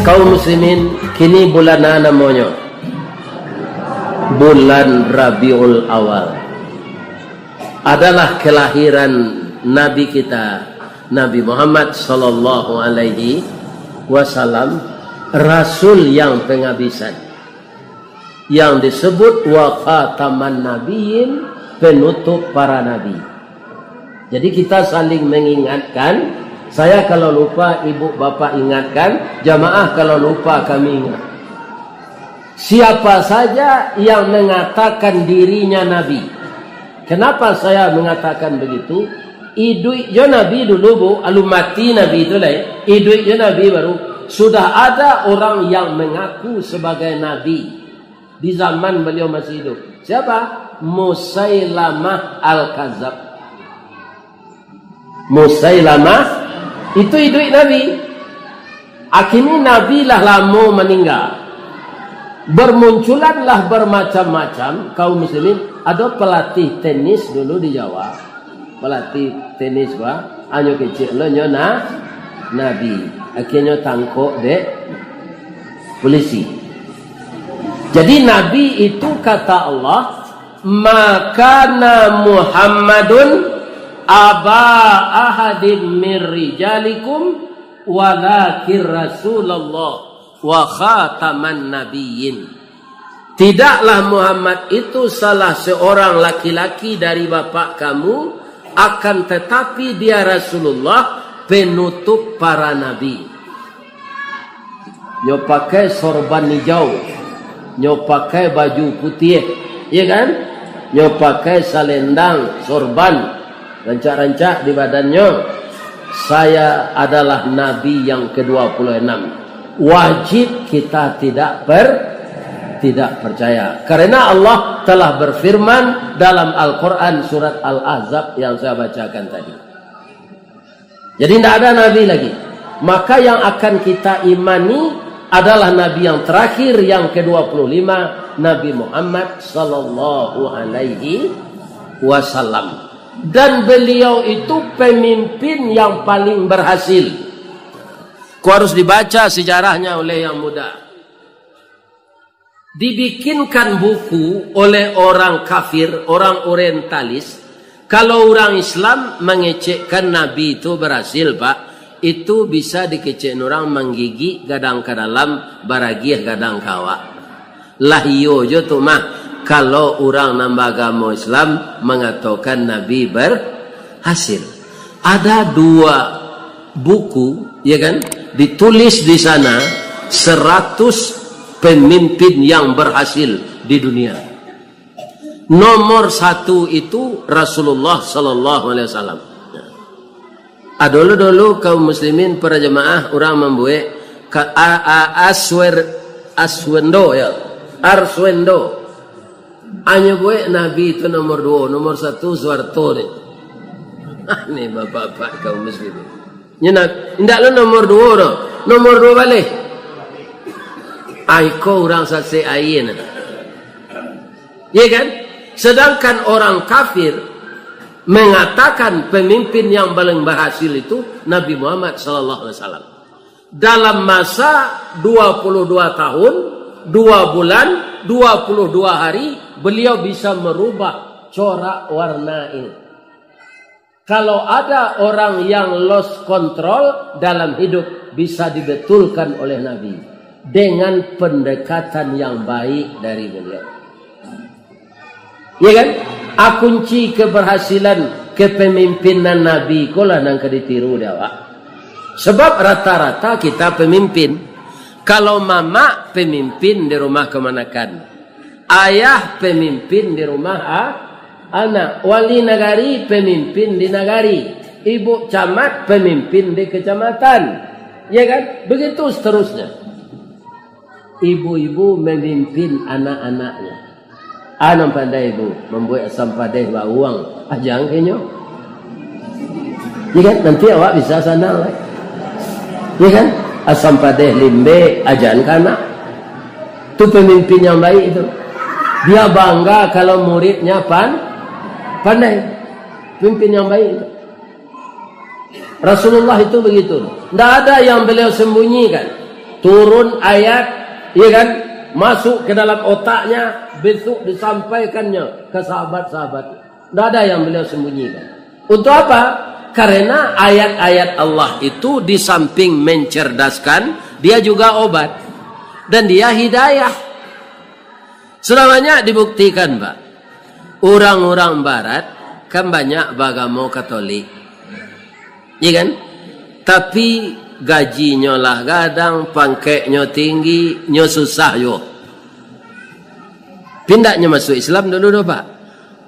Kaum muslimin, kini bulan namanya bulan Rabiul Awal. Adalah kelahiran Nabi kita, Nabi Muhammad sallallahu alaihi wasallam, Rasul yang penghabisan, yang disebut wa khataman nabiyyin, penutup para nabi. Jadi kita saling mengingatkan. Saya kalau lupa, ibu bapak ingatkan. Jamaah kalau lupa, kami ingat. Siapa saja yang mengatakan dirinya nabi. Kenapa saya mengatakan begitu? Idui jo nabi dulu bu, alu mati nabi itu lah. Idui jo nabi baru. Sudah ada orang yang mengaku sebagai nabi di zaman beliau masih hidup. Siapa? Musailamah Al-Kadzab. Musailamah itu hidup Nabi. Akhirnya Nabi lah lama meninggal. Bermunculanlah bermacam-macam kaum muslimin. Ada pelatih tenis dulu di Jawa. Pelatih tenis bah, anyo kecil lo nyona Nabi. Akhirnya tangkok dek polisi. Jadi Nabi itu kata Allah, makana Muhammadun aba ahadin min rijalikum walakin Rasulullah wa khataman nabiyyin. Tidaklah Muhammad itu salah seorang laki-laki dari bapak kamu, akan tetapi dia Rasulullah, penutup para nabi. Nyo pakai sorban hijau, nyo pakai baju putih, iya kan? Nyo pakai salendang, sorban, rancak-rancak di badannya. Saya adalah Nabi yang ke-26. Wajib kita tidak percaya. Karena Allah telah berfirman dalam Al-Quran surat Al-Ahzab yang saya bacakan tadi. Jadi tidak ada Nabi lagi. Maka yang akan kita imani adalah Nabi yang terakhir, yang ke-25, Nabi Muhammad sallallahu alaihi wasallam. Dan beliau itu pemimpin yang paling berhasil. Kau harus dibaca sejarahnya oleh yang muda. Dibikinkan buku oleh orang kafir, orang orientalis. Kalau orang Islam mengecekkan Nabi itu berhasil, Pak, itu bisa dikecek orang menggigi gadang ke dalam, baragiah gadang kawa. Lah iyo jo tu mah. Kalau orang nambah agama Islam mengatakan Nabi berhasil. Ada 2 buku, ya kan? Ditulis di sana 100 pemimpin yang berhasil di dunia. Nomor 1 itu Rasulullah sallallahu alaihi wasallam. Dulu kaum muslimin para jemaah orang membuat Arswendo ya. Arswendo. Hanya buat Nabi itu nomor 2, nomor 1 Soeharto ni. Ini bapak-bapak kaum muslimin. Nyenak, tidak lo nomor 2 no. Nomor 2 balik. Aiko orang saksi ayin. Ya kan? Sedangkan orang kafir mengatakan pemimpin yang paling berhasil itu Nabi Muhammad sallallahu alaihi wasallam. Dalam masa 22 tahun, 2 bulan, 22 hari, beliau bisa merubah corak warna ini. Kalau ada orang yang lost control dalam hidup, bisa dibetulkan oleh Nabi dengan pendekatan yang baik dari beliau. Ya kan? Kunci keberhasilan kepemimpinan Nabi kolah nang keditiru dia, Pak. Sebab rata-rata kita pemimpin. Kalau mama pemimpin di rumah kemanakan, ayah pemimpin di rumah anak, wali nagari pemimpin di nagari, ibu camat pemimpin di kecamatan, ya kan? Begitu seterusnya. Ibu-ibu memimpin anak-anaknya. Anam pandai ibu membuat asam padeh bawa uang ajang kenyo, ya kan? Nanti awak bisa sana lah, ya kan? Asam padeh limbe ajan kana. Itu pemimpin yang baik itu. Dia bangga kalau muridnya pandai. Pemimpin yang baik itu. Rasulullah itu begitu. Tidak ada yang beliau sembunyikan. turun ayat, ya kan, masuk ke dalam otaknya, besok disampaikannya ke sahabat-sahabat. Tidak ada yang beliau sembunyikan. Untuk apa? Karena ayat-ayat Allah itu di samping mencerdaskan, dia juga obat dan dia hidayah. Sudah banyak dibuktikan, Pak. Orang-orang barat kan banyak beragama Katolik, ya kan? Tapi gajinya lah gadang, pangkatnya tinggi, nyo susah yo. Pindahnya masuk Islam dulu Pak.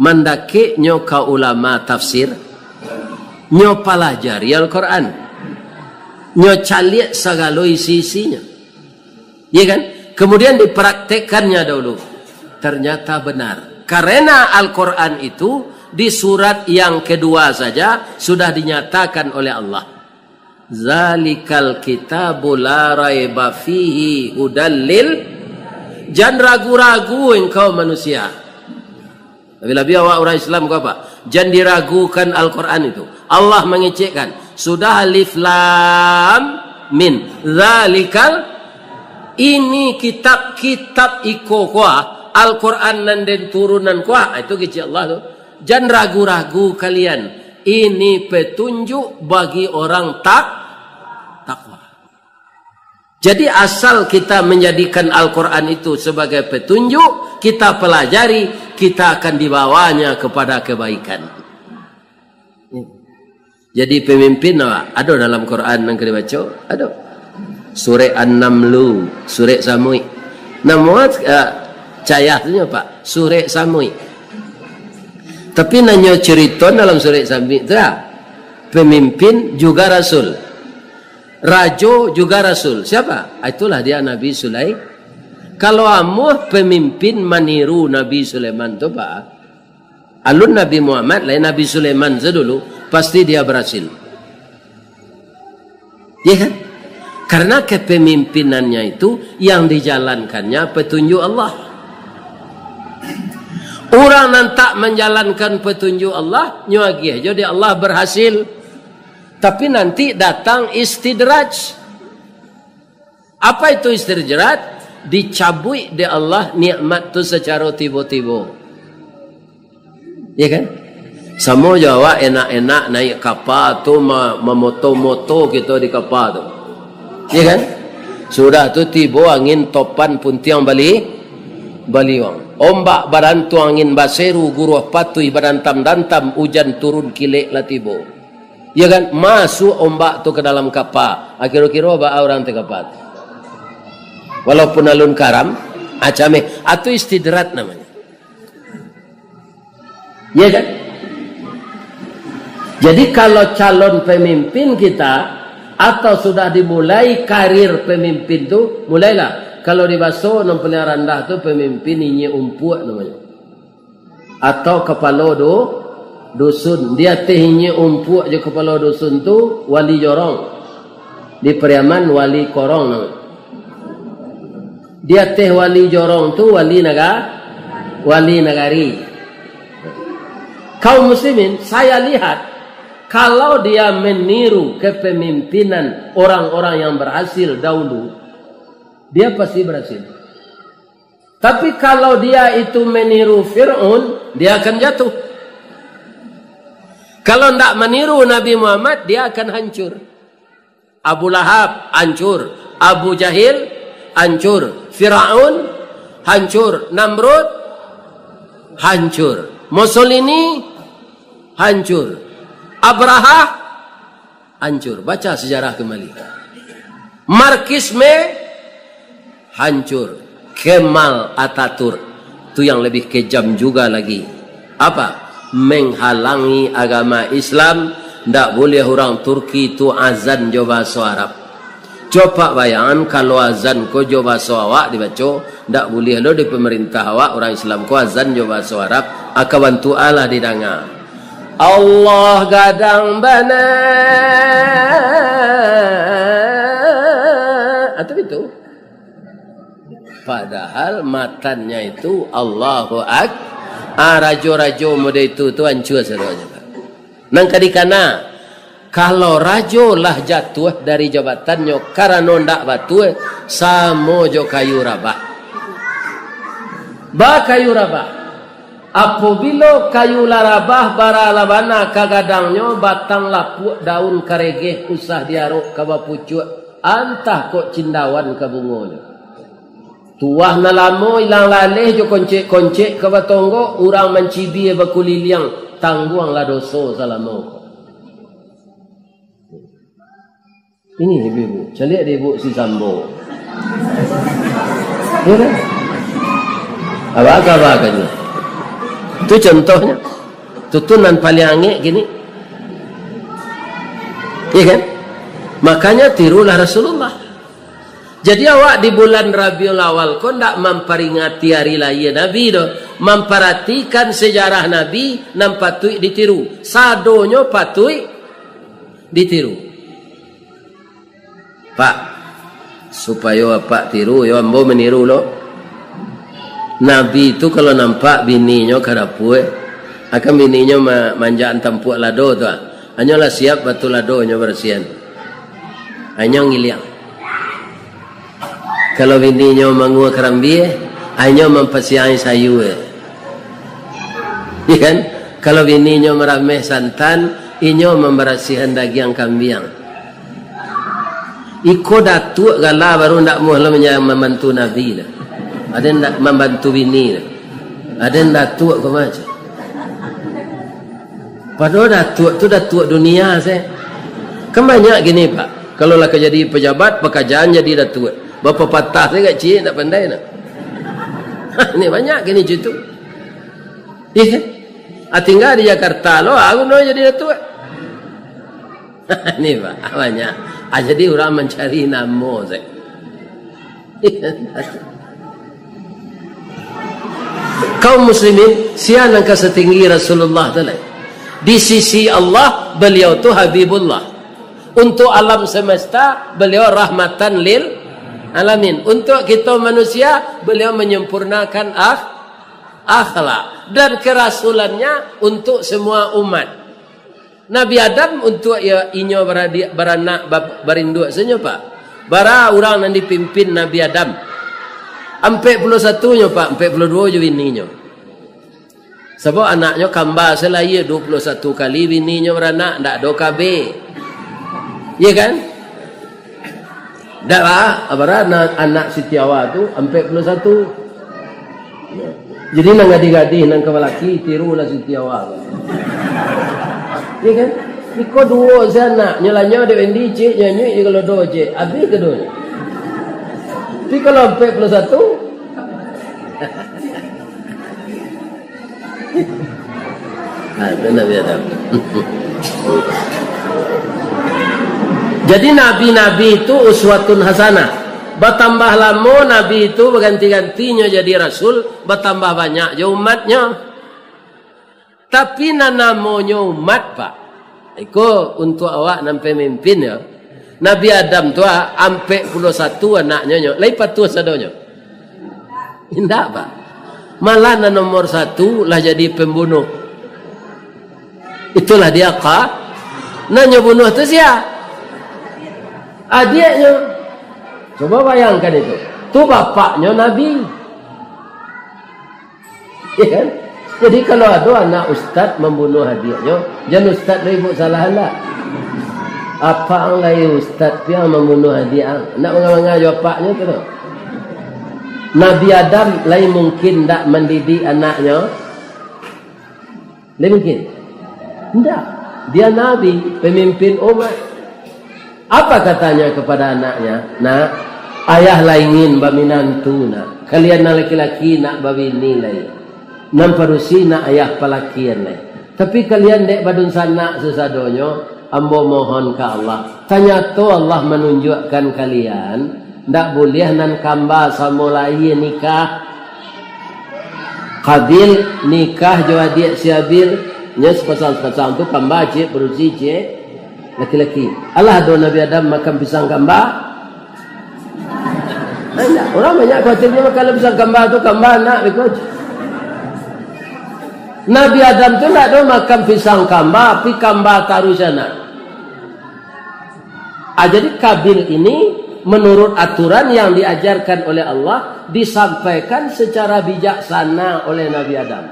Mandake nyo ka ulama tafsir, nyo pelajari Al-Quran, nyo caliak segala isi-isinya, ya kan? Kemudian dipraktekkannya dulu. Ternyata benar. Karena Al-Quran itu di surat yang kedua saja sudah dinyatakan oleh Allah. Zalikal kitabu la raiba fihi hudallil. Jangan ragu-ragu engkau manusia. Lebih-lebih awak orang Islam kau apa? Jangan diragukan Al-Quran itu. Allah mengecekkan. Sudah alif lam min. Zalikal, ini kitab-kitab iko kuah. Al-Quran dan turunan kuah. Itu kecil Allah tu. Jangan ragu-ragu kalian. Ini petunjuk bagi orang takwa. Jadi asal kita menjadikan Al-Quran itu sebagai petunjuk, kita pelajari, kita akan dibawanya kepada kebaikan. Jadi pemimpin ada dalam Quran yang kita baca, ada. Surah An-Namlu, Surah Samui. Namun cayahnya Pak, Surah Samui. Tapi nanya cerita dalam Surah Samui itu pemimpin juga Rasul, Rajo juga Rasul. Siapa? Itulah dia Nabi Sulaiman. Kalau amuh pemimpin meniru Nabi Sulaiman tu Pak, alun Nabi Muhammad lain Nabi Sulaiman sedulu, pasti dia berhasil. Ya kan? Karena kepemimpinannya itu yang dijalankannya petunjuk Allah. Orang yang tak menjalankan petunjuk Allah, nyuagi jadi Allah berhasil. Tapi nanti datang istidraj. Apa itu istidraj? Dicabui di Allah nikmat tu secara tiba-tiba. Ya kan? Semua Jawa enak-enak naik kapal tu, memoto-moto kita di kapal tu. Ya kan? Sudah tu tiba angin topan puntiang baliwang. Ombak badantu angin baseru guruh patui badantam-dantam hujan turun kilek lah tiba. Ya kan? Masuk ombak tu ke dalam kapal. Akhir-akhir ba orang te kapal. Walaupun alun karam, acame atau istidrat namanya. Ya kan? Jadi kalau calon pemimpin kita atau sudah dimulai karir pemimpin tu, mulailah. Kalau di Baso namanya rendah tu pemimpin ini umpuak namanya. Atau kepala dusun. Dia teh ini umpuak je kepala dusun tu wali jorong. Di Periaman wali korong namanya. Dia teh wali jorong tu wali nagari. Kaum muslimin, saya lihat kalau dia meniru kepemimpinan orang-orang yang berhasil dahulu, dia pasti berhasil. Tapi kalau dia itu meniru Fir'aun, dia akan jatuh. Kalau tidak meniru Nabi Muhammad, dia akan hancur. Abu Lahab hancur, Abu Jahil hancur, Fir'aun hancur, Namrud hancur, Mussolini hancur, Abraha hancur. Baca sejarah kembali. Marxisme hancur. Kemal Ataturk itu yang lebih kejam juga lagi. Apa? Menghalangi agama Islam. Tidak boleh orang Turki itu azan jo bahasa Arab. Coba bayangkan kalau azan ko jo bahasa awak dibaca, tidak boleh lo di pemerintah awak orang Islam ko azan jo bahasa Arab, akan bantu Allah didengar. Allah gadang bana. Atau itu. Padahal matanya itu Allahu Akbar. Rajo-rajo muda itu hancur semuanya. Nang kadikana Kalau rajo lah jatuh dari jabatannya karena ndak batu samo jo kayu rabah. Ba kayu rabah. Apabila kayu larabah bara labana kagadangnya batang lapuk daun karegeh usah diaruk ka bapucuk antah kok cindawan ka bungonya. Tuah na lamo ilang laleh jo koncek-koncek ka batonggo urang mencibi bakuliliang tangguang la doso salamo. Ini ibu, calik dia ibu si Sambo. Ya kan? Apa-apa-apa. Itu contohnya. Tutunan paling angin gini. Ya kan? Makanya tirulah Rasulullah. Jadi awak di bulan Rabiul Awal kau tak memperingati hari lahir Nabi doh. Memperhatikan sejarah Nabi nam patui ditiru. Sadonyo patui ditiru. Pak, supaya Pak tiru, ya ambo meniru lo. Nabi itu kalau nampak bininya karapue, akan bininya manjaan tampuk lado tu. Hanya lah siap batu ladonya bersihan. Hanya ngiliang. Kalau bininya mangua kerambie, hanya mempasiai sayu. Iya kan? Kalau bininya merameh santan, inyo memberasihan daging kambing. Iko datuk gala baru ndak muhla membantu Nabi dah. Ada ndak membantu bini dah. Ada datuk ke macam. Padahal datuk tu datuk dunia saya. Kan banyak gini Pak. Kalau lah jadi pejabat, pekerjaan jadi datuk. Bapa patah saya kat cik tak pandai nak. Ini banyak gini situ. Iya kan? Tinggal di Jakarta lo, aku nak jadi datuk. Ini Pak, banyak. Jadi orang mencari nama saya. Kaum muslimin siapa yang setinggi Rasulullah tadi? Di sisi Allah beliau tu Habibullah. Untuk alam semesta beliau rahmatan lil alamin. Untuk kita manusia beliau menyempurnakan akhlak dan kerasulannya untuk semua umat. Nabi Adam untuk ya inyo beranak berinduk senyo Pak. Bara orang yang dipimpin Nabi Adam. 41 nyo Pak, 42 je bininya. Sebab anaknya kamba selaya 21 kali bininya beranak ndak do KB. Iya kan? Ndak lah, bara anak Sitiawa tu 41. Jadi nang gadi-gadi nang kawalaki tirulah Sitiawa. Iya kan? Iko dua sana nyalanya ada endi cik nyanyi kalau dua cik habis kedua. Tapi kalau 41 Nabi Adam. Jadi nabi-nabi itu uswatun hasanah. Bertambah lama nabi itu berganti-gantinya jadi rasul, bertambah banyak je umatnya. Tapi namanya umat Pak. Iko untuk awak nampai mimpin ya. Nabi Adam tu ampe 41 anaknya. Lepas tu sadonya. Indah Pak. Malah nomor 1 lah jadi pembunuh. Itulah dia Kak. Nanya bunuh tu siapa? Adiknya. Coba bayangkan itu. Tu bapaknya Nabi. Iya kan? Jadi kalau ada anak ustaz membunuh adiknya, jangan ustaz ribut salah lah. Apa ang lain ustaz yang membunuh adik ang? Nak mengajar bapaknya tu. Nabi Adam lain mungkin tak mendidik anaknya. Lain mungkin. Tidak. Dia Nabi, pemimpin umat. Apa katanya kepada anaknya? Nak, ayah laingin baminantu nak. Kalian laki-laki nak babini lain. Namparusi nak ayah palakian lain. Tapi kalian dek badun sana sesadonyo, ambo mohon ke Allah. Tanya tu Allah menunjukkan kalian, ndak boleh nan kamba sama lain nikah. Qabil nikah jo adik si Abil, nya sepasang-sepasang tu kamba cik berusi cik laki-laki. Allah do Nabi Adam makan pisang kamba. Banyak orang banyak khawatirnya makan pisang kamba tu kamba nak ikut. Nabi Adam tu nak do makan pisang kamba, tapi kamba taruh sana. Jadi Kabil ini menurut aturan yang diajarkan oleh Allah disampaikan secara bijaksana oleh Nabi Adam.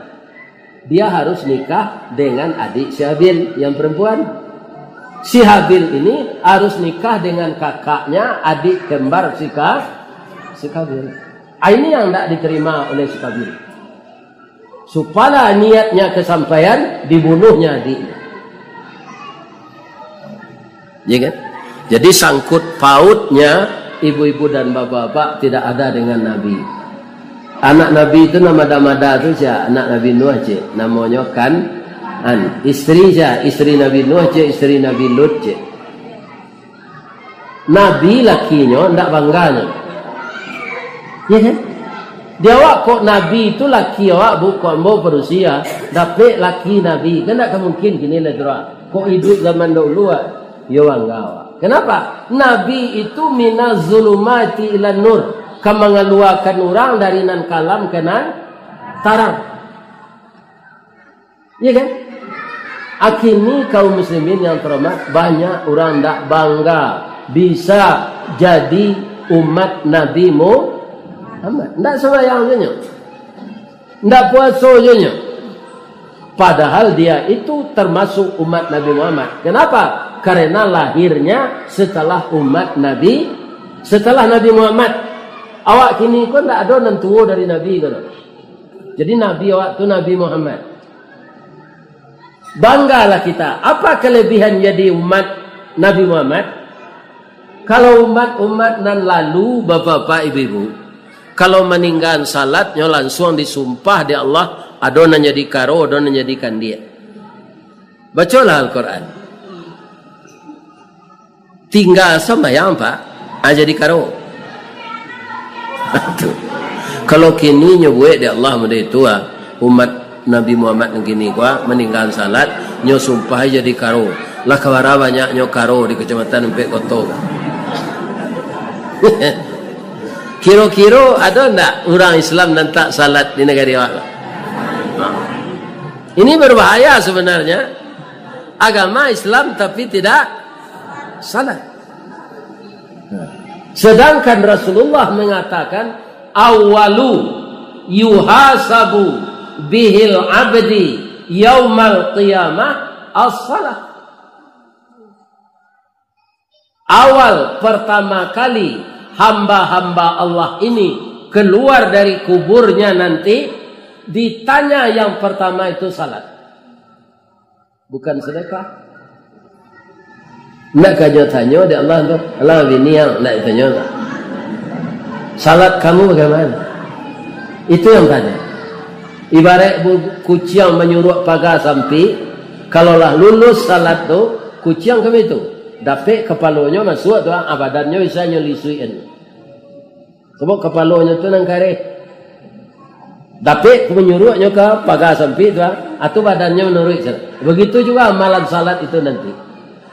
Dia harus nikah dengan adik si Habil yang perempuan. Si Habil ini harus nikah dengan kakaknya adik kembar si Kabil. Ini yang tidak diterima oleh si Kabil. Supaya niatnya kesampaian, dibunuhnya adiknya. Ya kan? Jadi sangkut pautnya ibu-ibu dan bapak-bapak tidak ada dengan Nabi. Anak Nabi itu nama Damada itu siapa? Anak Nabi Nuh cik. Namanya Kan'an. Istri siapa? Istri Nabi Nuh cik, istri Nabi Lut cik. Nabi lakinya tidak bangganya. Ya kan? Dia awak kok Nabi itu laki awak bukan mau berusia. Tapi laki Nabi. Kan tidak mungkin gini lah doa. Kok hidup zaman dahulu ya bangga. Kenapa? Nabi itu minaz zulumati ilan nur. Mengeluarkan orang dari nan kalam ke nan tarang. Iya kan? Akhirnya kaum muslimin yang terhormat, banyak orang tidak bangga bisa jadi umat Nabi Muhammad. Tidak sembahyang saja, tidak puasa saja. Padahal dia itu termasuk umat Nabi Muhammad. Kenapa? Karena lahirnya setelah umat Nabi, setelah Nabi Muhammad. Awak kini kau tidak ada nan tua dari Nabi kan? Jadi Nabi awak tu Nabi Muhammad. Banggalah kita. Apa kelebihan jadi umat Nabi Muhammad? Kalau umat-umat nan lalu, bapak-bapak, ibu-ibu, kalau meninggal salatnya langsung disumpah di Allah, ada nan jadi karo, ada nan jadikan dia. Bacalah Al-Quran. Tinggal sama yang Pak, jadi karo. Kalau kini nyobuat di Allah muda itu umat Nabi Muhammad yang kini gua meninggal salat nyo sumpah jadi karo lah kawara banyak nyo karo di kecamatan Empek Koto. Kiro-kiro ada ndak orang Islam dan tak salat di negara Allah? Ini berbahaya sebenarnya. Agama Islam tapi tidak salat. Sedangkan Rasulullah mengatakan awalu yuhasabu bihil abdi yaumal qiyamah as-salah. Awal pertama kali hamba-hamba Allah ini keluar dari kuburnya nanti ditanya yang pertama itu salat. Bukan sedekah. Nak kajau tanya di Allah tu, Allah bini yang nak tanya tak? Salat kamu bagaimana? Itu yang tanya. Ibarat kucing menyuruh pagar sampai, kalaulah lulus salat tu, kucing kami itu, dapat kepalanya masuk tu, badannya bisa nyelisuin. Sebab kepalanya tu nang kare. Dapat menyuruhnya ke pagar sampai tu, atau badannya menurut. Begitu juga amalan salat itu nanti.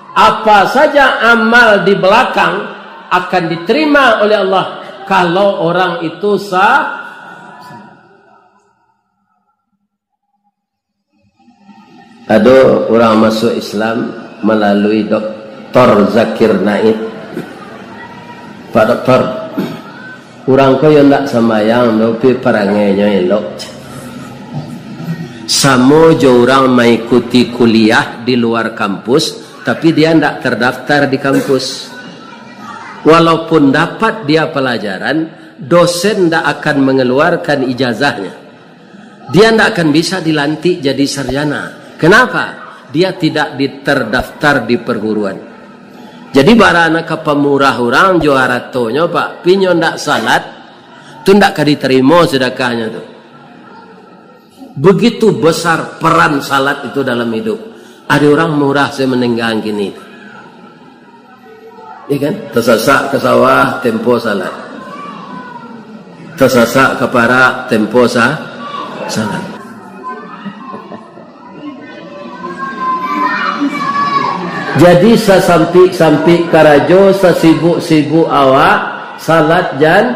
Apa saja amal di belakang akan diterima oleh Allah kalau orang itu sah. Ada orang masuk Islam melalui Dr. Zakir Naik. Pak Doktor, orang kau yang tak sembahyang tapi perangainya elok. Samo jo orang mengikuti kuliah di luar kampus, tapi dia tidak terdaftar di kampus. Walaupun dapat dia pelajaran, dosen tidak akan mengeluarkan ijazahnya. Dia tidak akan bisa dilantik jadi sarjana. Kenapa? Dia tidak terdaftar di perguruan. Jadi barana ke pemurah orang juara tonya Pak, pinyo tidak salat, itu tidak akan diterima sedekahnya tu. Begitu besar peran salat itu dalam hidup. Ada orang murah saya meninggal gini. Ya kan? Tersasak ke sawah tempo salat. Tersasak ke parak tempo salat. Jadi sampai karajo sesibuk-sibuk awak salat jan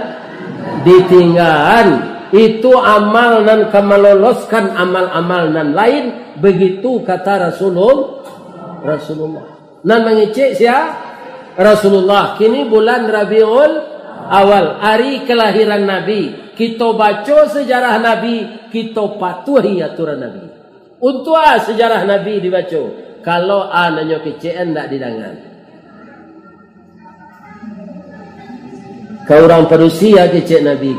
ditinggalan. Itu amal nan kamaloloskan amal-amal nan lain. Begitu kata Rasulullah. Nan mengecek siapa? Rasulullah. Kini bulan Rabiul Awal, hari kelahiran Nabi. Kita baca sejarah Nabi, kita patuhi aturan Nabi. Untuk sejarah Nabi dibaca. Kalau anaknya kecil tak didangan. Kau orang perusia kecil Nabi.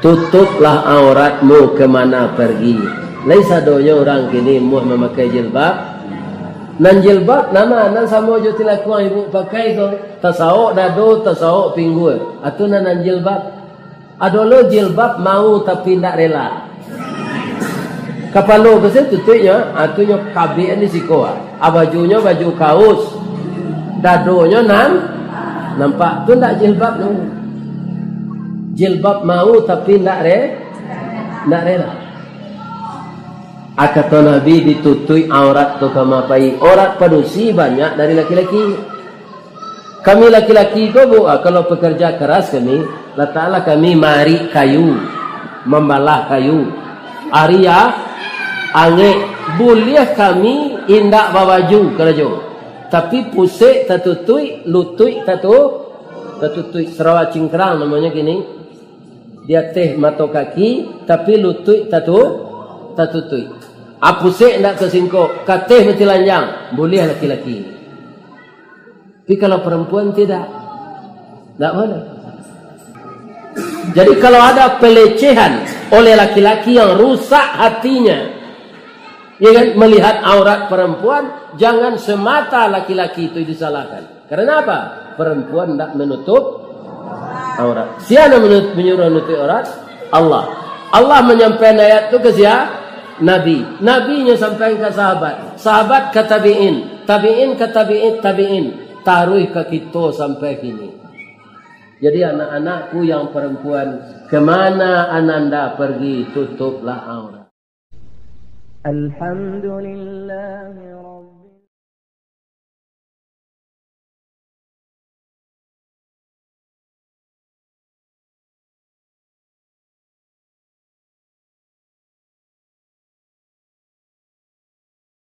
Tutuplah auratmu kemana pergi. Laisa donya orang kini muh memakai jilbab. Nan jilbab nama nan sama jo tilakuan ibu pakai tu tasawuk dado tasawuk pinggul atau nan jilbab adolo jilbab mau tapi tak rela kapalo kese tutupnya atunya kabe ni sikoa abajunya baju kaos dadonya nan nampak tu tak jilbab tu jilbab mau tapi tak rela. Kata Nabi ditutui aurat tu kamapai. Aurat padusi banyak dari laki-laki. Kami laki-laki tu kalau pekerja keras kami, Allah Ta'ala kami mari kayu, membalah kayu. Arya, angin, boleh kami indak bawaju kerja. Tapi pusik tatutui, lutui tatutui. Sarawak cingkrang namanya gini. Dia teh mata kaki, tapi lutui tatutui. Pusik nak kesingkok, katih mesti lanjang, boleh laki-laki. Tapi kalau perempuan tidak boleh. Jadi kalau ada pelecehan oleh laki-laki yang rusak hatinya, ya kan, melihat aurat perempuan, jangan semata laki-laki itu disalahkan. Karena apa? Perempuan tidak menutup aurat. Siapa menyuruh menutup aurat? Allah. Allah menyampaikan ayat itu ke siapa? Nabinya sampai ke sahabat ke tabi'in ke tabi'in taruh ke kita sampai kini. Jadi anak-anakku yang perempuan, kemana ananda pergi, tutuplah aurat. Alhamdulillah.